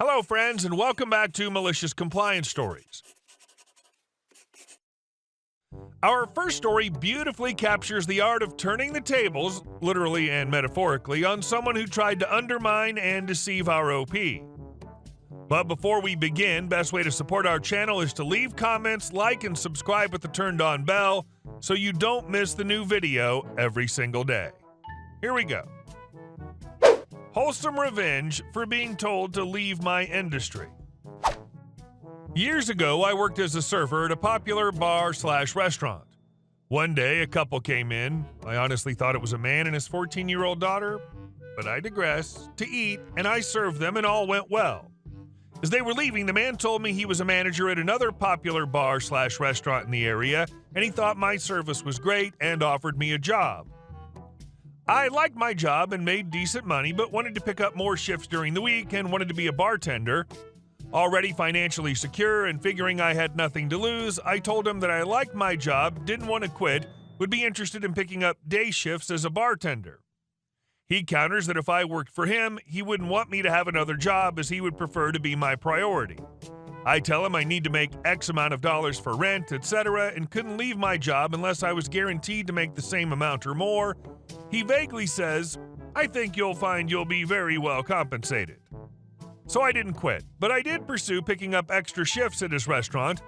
Hello, friends, and welcome back to Malicious Compliance Stories. Our first story beautifully captures the art of turning the tables, literally and metaphorically, on someone who tried to undermine and deceive our OP. But before we begin, best way to support our channel is to leave comments, like, and subscribe with the turned-on bell so you don't miss the new video every single day. Here we go. Wholesome revenge for being told to leave my industry. Years ago, I worked as a server at a popular bar/restaurant. One day, a couple came in. I honestly thought it was a man and his 14-year-old daughter, but I digress, to eat, and I served them and all went well. As they were leaving, the man told me he was a manager at another popular bar/restaurant in the area, and he thought my service was great and offered me a job. I liked my job and made decent money, but wanted to pick up more shifts during the week and wanted to be a bartender. Already financially secure and figuring I had nothing to lose, I told him that I liked my job, didn't want to quit, would be interested in picking up day shifts as a bartender. He counters that if I worked for him, he wouldn't want me to have another job as he would prefer to be my priority. I tell him I need to make X amount of dollars for rent, etc., and couldn't leave my job unless I was guaranteed to make the same amount or more. He vaguely says, "I think you'll find you'll be very well compensated." So I didn't quit, but I did pursue picking up extra shifts at his restaurant.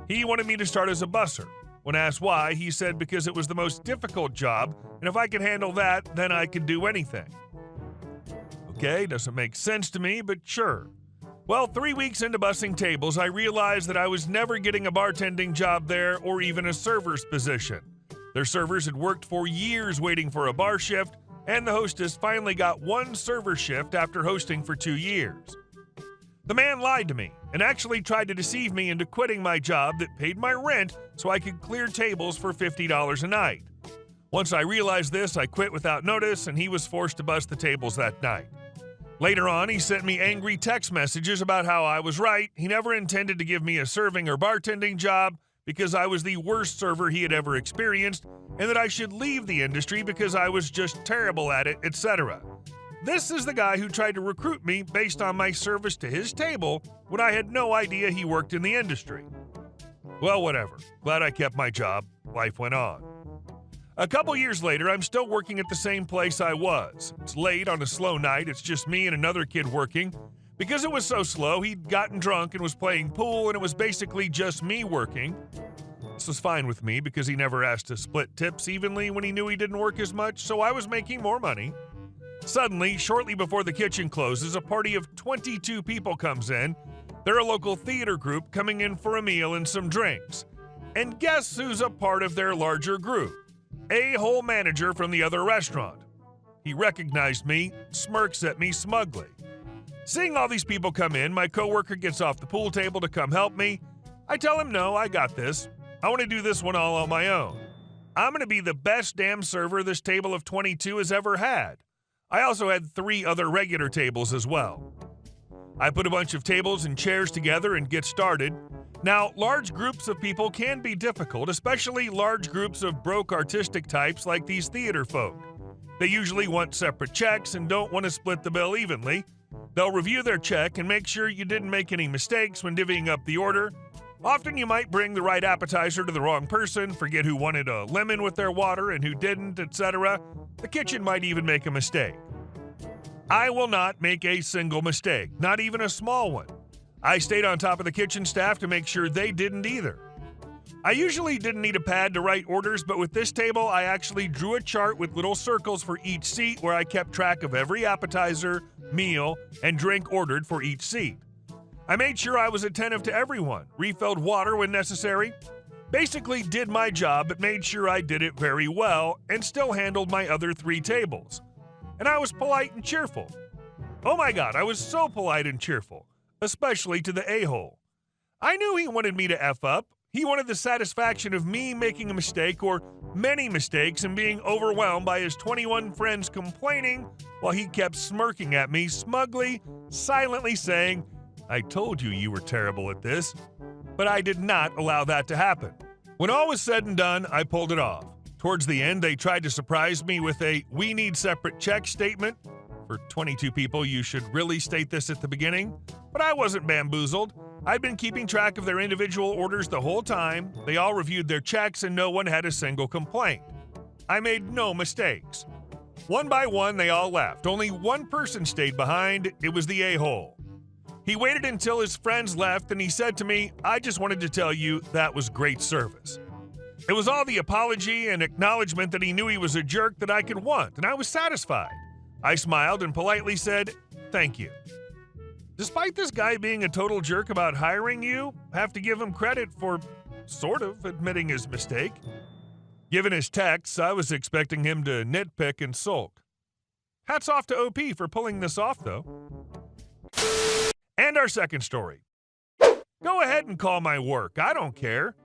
He wanted me to start as a busser. When asked why, he said because it was the most difficult job, and if I could handle that, then I could do anything. Okay, doesn't make sense to me, but sure. Well, 3 weeks into bussing tables, I realized that I was never getting a bartending job there or even a server's position. Their servers had worked for years waiting for a bar shift, and the hostess finally got one server shift after hosting for 2 years. The man lied to me and actually tried to deceive me into quitting my job that paid my rent so I could clear tables for $50 a night. Once I realized this, I quit without notice, and he was forced to bus the tables that night. Later on, he sent me angry text messages about how I was right. He never intended to give me a serving or bartending job because I was the worst server he had ever experienced, and that I should leave the industry because I was just terrible at it, etc. This is the guy who tried to recruit me based on my service to his table when I had no idea he worked in the industry. Well, whatever. Glad I kept my job. Life went on. A couple years later, I'm still working at the same place I was. It's late on a slow night. It's just me and another kid working. Because it was so slow, he'd gotten drunk and was playing pool, and it was basically just me working. This was fine with me because he never asked to split tips evenly when he knew he didn't work as much, so I was making more money. Suddenly, shortly before the kitchen closes, a party of 22 people comes in. They're a local theater group coming in for a meal and some drinks. And guess who's a part of their larger group? A-hole manager from the other restaurant. He recognized me, smirks at me smugly. Seeing all these people come in, my coworker gets off the pool table to come help me. I tell him, no, I got this. I want to do this one all on my own. I'm going to be the best damn server this table of 22 has ever had. I also had 3 other regular tables as well. I put a bunch of tables and chairs together and get started. Now, large groups of people can be difficult, especially large groups of broke artistic types like these theater folk. They usually want separate checks and don't want to split the bill evenly. They'll review their check and make sure you didn't make any mistakes when divvying up the order. Often you might bring the right appetizer to the wrong person, forget who wanted a lemon with their water and who didn't, etc. The kitchen might even make a mistake. I will not make a single mistake, not even a small one. I stayed on top of the kitchen staff to make sure they didn't either. I usually didn't need a pad to write orders, but with this table, I actually drew a chart with little circles for each seat where I kept track of every appetizer, meal, and drink ordered for each seat. I made sure I was attentive to everyone, refilled water when necessary, basically did my job but made sure I did it very well and still handled my other 3 tables. And I was polite and cheerful. Oh my God, I was so polite and cheerful, especially to the a-hole. I knew he wanted me to F up. He wanted the satisfaction of me making a mistake or many mistakes and being overwhelmed by his 21 friends complaining while he kept smirking at me smugly, silently saying, "I told you you were terrible at this." But I did not allow that to happen. When all was said and done, I pulled it off. Towards the end, they tried to surprise me with a "we need separate check" statement. For 22 people, you should really state this at the beginning, but I wasn't bamboozled. I'd been keeping track of their individual orders the whole time. They all reviewed their checks and no one had a single complaint. I made no mistakes. One by one, they all left. Only one person stayed behind. It was the a-hole. He waited until his friends left and he said to me, "I just wanted to tell you that was great service." It was all the apology and acknowledgement that he knew he was a jerk that I could want, and I was satisfied. I smiled and politely said, "Thank you." Despite this guy being a total jerk about hiring you, have to give him credit for sort of admitting his mistake. Given his texts, I was expecting him to nitpick and sulk. Hats off to OP for pulling this off, though. And our second story. Go ahead and call my work. I don't care.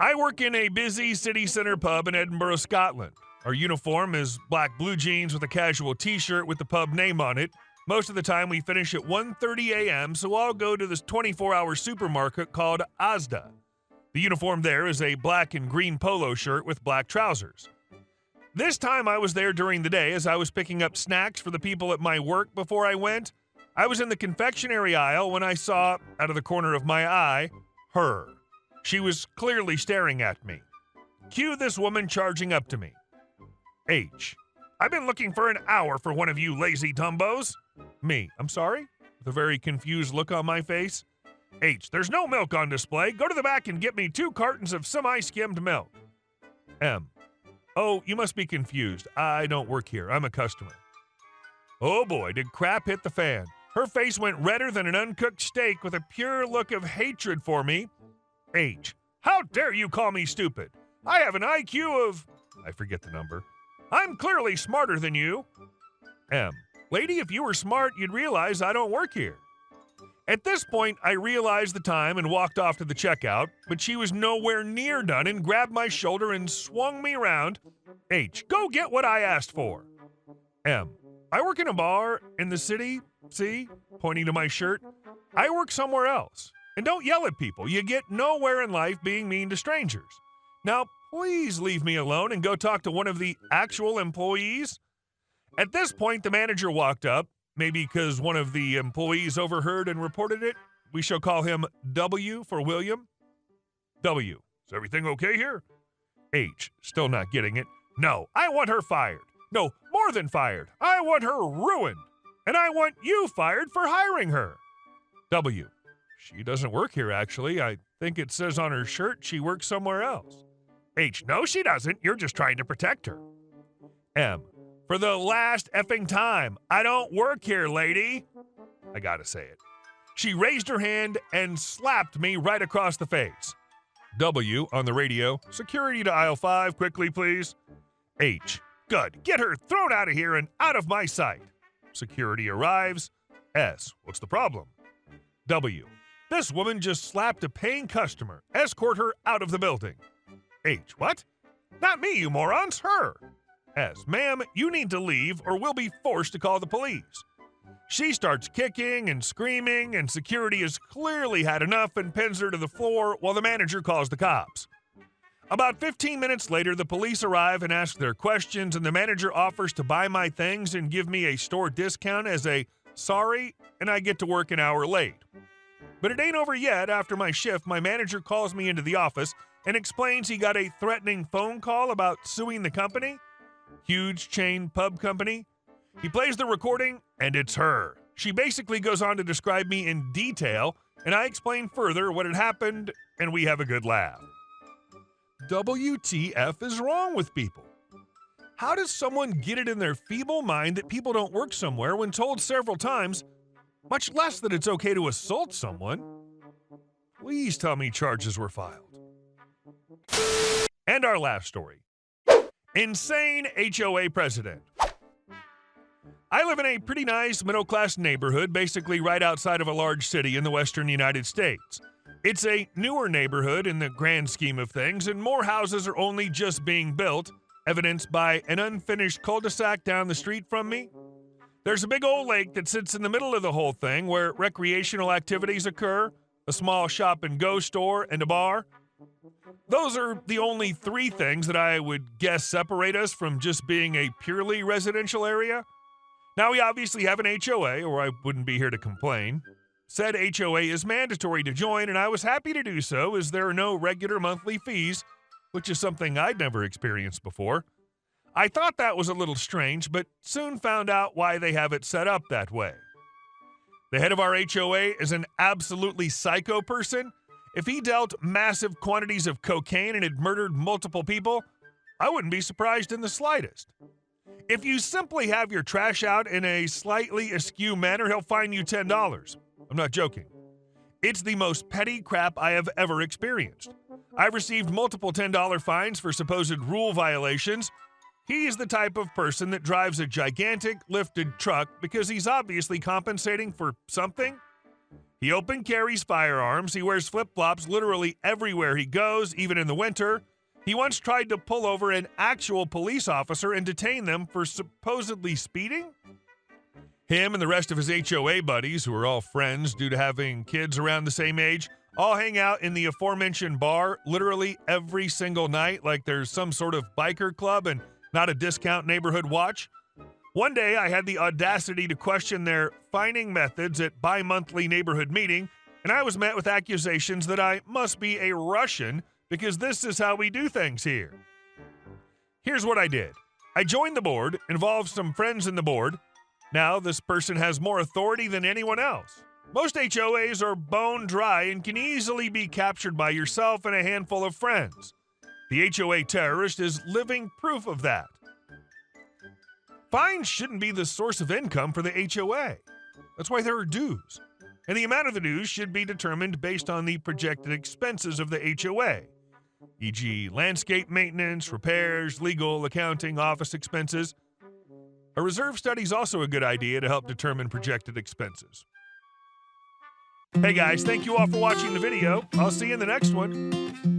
I work in a busy city center pub in Edinburgh, Scotland. Our uniform is black blue jeans with a casual t-shirt with the pub name on it. Most of the time we finish at 1:30 a.m., so I'll go to this 24-hour supermarket called Asda. The uniform there is a black and green polo shirt with black trousers. This time I was there during the day as I was picking up snacks for the people at my work before I went. I was in the confectionery aisle when I saw, out of the corner of my eye, her. She was clearly staring at me. Cue this woman charging up to me. H. I've been looking for an hour for one of you lazy dumbos. Me. I'm sorry? With a very confused look on my face. H. There's no milk on display. Go to the back and get me 2 cartons of semi-skimmed milk. M. Oh, you must be confused. I don't work here. I'm a customer. Oh boy, did crap hit the fan. Her face went redder than an uncooked steak with a pure look of hatred for me. H. How dare you call me stupid? I have an IQ of... I forget the number. I'm clearly smarter than you. M. Lady, if you were smart, you'd realize I don't work here. At this point, I realized the time and walked off to the checkout, but she was nowhere near done and grabbed my shoulder and swung me around. H. Go get what I asked for. M. I work in a bar in the city. See? Pointing to my shirt. I work somewhere else. And don't yell at people. You get nowhere in life being mean to strangers. Now, please leave me alone and go talk to one of the actual employees. At this point, the manager walked up, maybe because one of the employees overheard and reported it. We shall call him W for William. W. Is everything okay here? H. Still not getting it. No, I want her fired. No, more than fired. I want her ruined. And I want you fired for hiring her. W. She doesn't work here, actually. I think it says on her shirt she works somewhere else. H. No, she doesn't. You're just trying to protect her. M. For the last effing time, I don't work here, lady. I gotta say it. She raised her hand and slapped me right across the face. W on the radio. Security to aisle 5, quickly, please. H. Good. Get her thrown out of here and out of my sight. Security arrives. S. What's the problem? W. This woman just slapped a paying customer. Escort her out of the building. H. What? Not me, you morons. Her. S. Ma'am, you need to leave or we'll be forced to call the police. She starts kicking and screaming, and security has clearly had enough and pins her to the floor while the manager calls the cops. About 15 minutes later, the police arrive and ask their questions, and the manager offers to buy my things and give me a store discount as a sorry, and I get to work an hour late. But it ain't over yet. After my shift, my manager calls me into the office and explains he got a threatening phone call about suing the company. Huge chain pub company. He plays the recording, and it's her. She basically goes on to describe me in detail, and I explain further what had happened, and we have a good laugh. WTF is wrong with people? How does someone get it in their feeble mind that people don't work somewhere when told several times, much less that it's okay to assault someone? Please tell me charges were filed. And our last story. Insane HOA president. I live in a pretty nice middle-class neighborhood, basically right outside of a large city in the western United States. It's a newer neighborhood in the grand scheme of things, and more houses are only just being built, evidenced by an unfinished cul-de-sac down the street from me. There's a big old lake that sits in the middle of the whole thing where recreational activities occur, a small shop-and-go store, and a bar. Those are the only 3 things that I would guess separate us from just being a purely residential area. Now, we obviously have an HOA, or I wouldn't be here to complain. Said HOA is mandatory to join, and I was happy to do so as there are no regular monthly fees, which is something I'd never experienced before. I thought that was a little strange, but soon found out why they have it set up that way. The head of our HOA is an absolutely psycho person. If he dealt massive quantities of cocaine and had murdered multiple people, I wouldn't be surprised in the slightest. If you simply have your trash out in a slightly askew manner, he'll fine you $10. I'm not joking. It's the most petty crap I have ever experienced. I've received multiple $10 fines for supposed rule violations. He's the type of person that drives a gigantic lifted truck because he's obviously compensating for something. He open carries firearms. He wears flip-flops literally everywhere he goes, even in the winter. He once tried to pull over an actual police officer and detain them for supposedly speeding. Him and the rest of his HOA buddies, who are all friends due to having kids around the same age, all hang out in the aforementioned bar literally every single night like there's some sort of biker club and not a discount neighborhood watch. One day, I had the audacity to question their fining methods at bi-monthly neighborhood meeting, and I was met with accusations that I must be a Russian because this is how we do things here. Here's what I did. I joined the board, involved some friends in the board. Now this person has more authority than anyone else. Most HOAs are bone dry and can easily be captured by yourself and a handful of friends. The HOA terrorist is living proof of that. Fines shouldn't be the source of income for the HOA. That's why there are dues. And the amount of the dues should be determined based on the projected expenses of the HOA, e.g. landscape maintenance, repairs, legal, accounting, office expenses. A reserve study is also a good idea to help determine projected expenses. Hey guys, thank you all for watching the video. I'll see you in the next one.